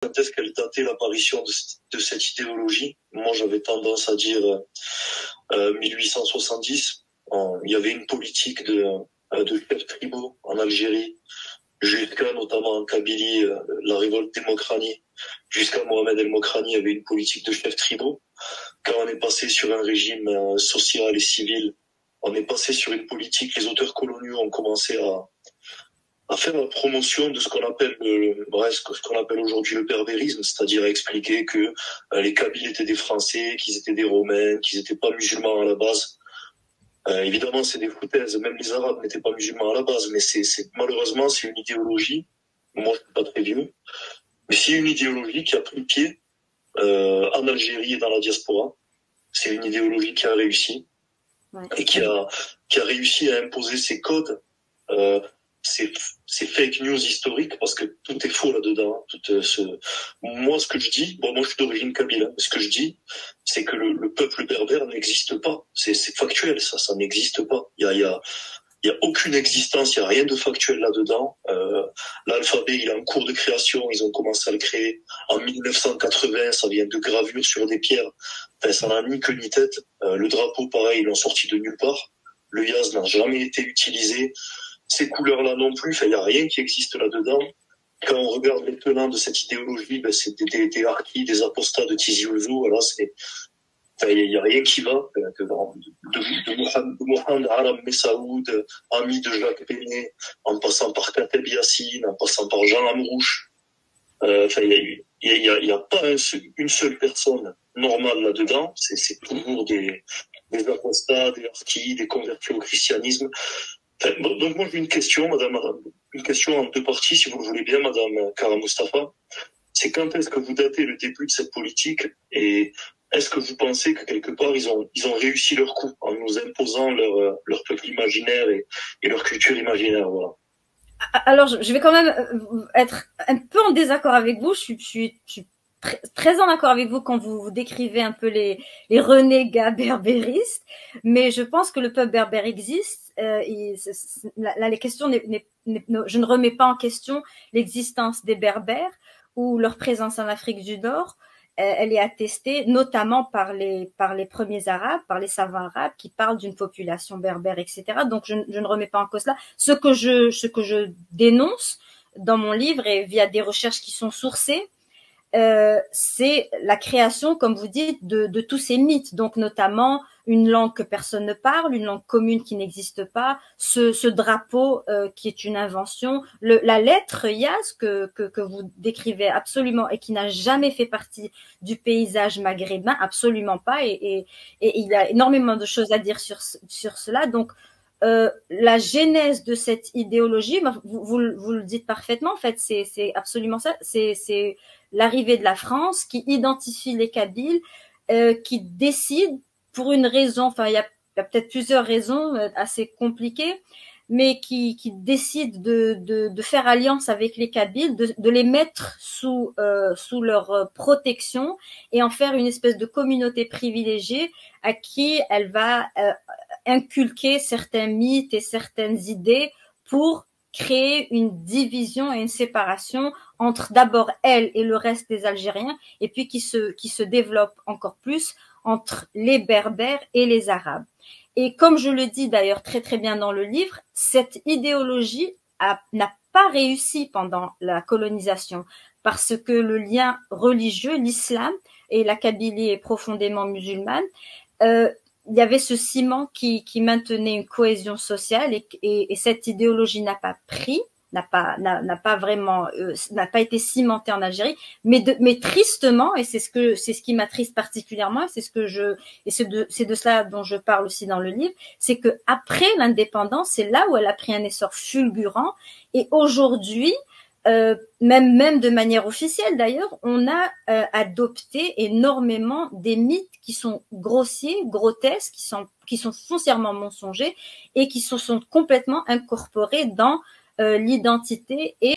quand est-ce qu'elle datait l'apparition de cette idéologie? Moi, j'avais tendance à dire 1870. Il y avait une politique de chefs tribaux en Algérie, jusqu'à notamment en Kabylie, la révolte des Mokrani, jusqu'à Mohamed El Mokrani, il y avait une politique de chefs tribaux. Quand on est passé sur un régime social et civil, on est passé sur une politique, les auteurs coloniaux ont commencé à faire la promotion de ce qu'on appelle ce qu'on appelle aujourd'hui le berbérisme, c'est-à-dire à expliquer que les Kabyles étaient des Français, qu'ils étaient des Romains, qu'ils n'étaient pas musulmans à la base. Évidemment, c'est des foutaises, même les Arabes n'étaient pas musulmans à la base, mais malheureusement, c'est une idéologie, moi je suis pas très vieux, mais c'est une idéologie qui a pris pied en Algérie et dans la diaspora. C'est une idéologie qui a réussi, ouais, et qui a réussi à imposer ses codes, ces fake news historiques, parce que tout est faux là-dedans. Moi, ce que je dis, moi je suis d'origine kabyle, hein, ce que je dis, c'est que le peuple berbère n'existe pas. C'est factuel, ça n'existe pas. Il y a aucune existence, il y a rien de factuel là-dedans. L'alphabet, il est en cours de création, ils ont commencé à le créer en 1980, ça vient de gravures sur des pierres. Enfin, ça n'a ni queue ni tête. Le drapeau, pareil, ils l'ont sorti de nulle part. Le yaz n'a jamais été utilisé. Ces couleurs-là non plus, il n'y a rien qui existe là-dedans. Quand on regarde les tenants de cette idéologie, c'est des harkis, des apostats de Tizi Ouzou, voilà, il n'y a rien qui va. De Mohamed Aram Messaoud, ami de Jacques Benet, en passant par Kateb Yassine, en passant par Jean Amrouche. Il n'y a pas une seule personne normale là-dedans. C'est toujours des apostats, des harkis, des convertis au christianisme. Donc moi j'ai une question, une question en deux parties, si vous le voulez bien, madame Kara Mustafa. C'est quand est-ce que vous datez le début de cette politique, et est-ce que vous pensez que quelque part ils ont réussi leur coup en nous imposant leur peuple imaginaire et leur culture imaginaire, voilà. Alors je vais quand même être un peu en désaccord avec vous. Je suis très en accord avec vous quand vous décrivez un peu les renégats berbéristes, mais je pense que le peuple berbère existe. Là, les questions je ne remets pas en question l'existence des Berbères ou leur présence en Afrique du Nord. Elle est attestée notamment par les premiers Arabes, par les savants arabes qui parlent d'une population berbère, etc. Donc je ne remets pas en cause cela. Ce que je dénonce dans mon livre et via des recherches qui sont sourcées, c'est la création, comme vous dites, de tous ces mythes, donc notamment une langue que personne ne parle, une langue commune qui n'existe pas, ce drapeau qui est une invention, la lettre Yaz que vous décrivez absolument et qui n'a jamais fait partie du paysage maghrébin, absolument pas, et il y a énormément de choses à dire sur cela. Donc la genèse de cette idéologie, vous le dites parfaitement, en fait, c'est absolument ça, c'est l'arrivée de la France qui identifie les Kabyles, qui décide pour une raison, enfin il y a peut-être plusieurs raisons assez compliquées, mais qui décide de faire alliance avec les Kabyles, de les mettre sous leur protection et en faire une espèce de communauté privilégiée à qui elle va inculquer certains mythes et certaines idées pour créer une division et une séparation entre d'abord elle et le reste des Algériens, et puis qui se développe encore plus entre les Berbères et les Arabes. Et comme je le dis d'ailleurs très très bien dans le livre, cette idéologie n'a pas réussi pendant la colonisation, parce que le lien religieux, l'islam, et la Kabylie est profondément musulmane, il y avait ce ciment qui maintenait une cohésion sociale, et cette idéologie n'a pas pris, n'a pas été cimentée en Algérie, mais tristement, et c'est ce qui m'attriste particulièrement, c'est de cela dont je parle aussi dans le livre, c'est que après l'indépendance, c'est là où elle a pris un essor fulgurant, et aujourd'hui, même de manière officielle d'ailleurs, on a adopté énormément des mythes qui sont grossiers, grotesques, qui sont foncièrement mensongers et qui sont complètement incorporés dans l'identité et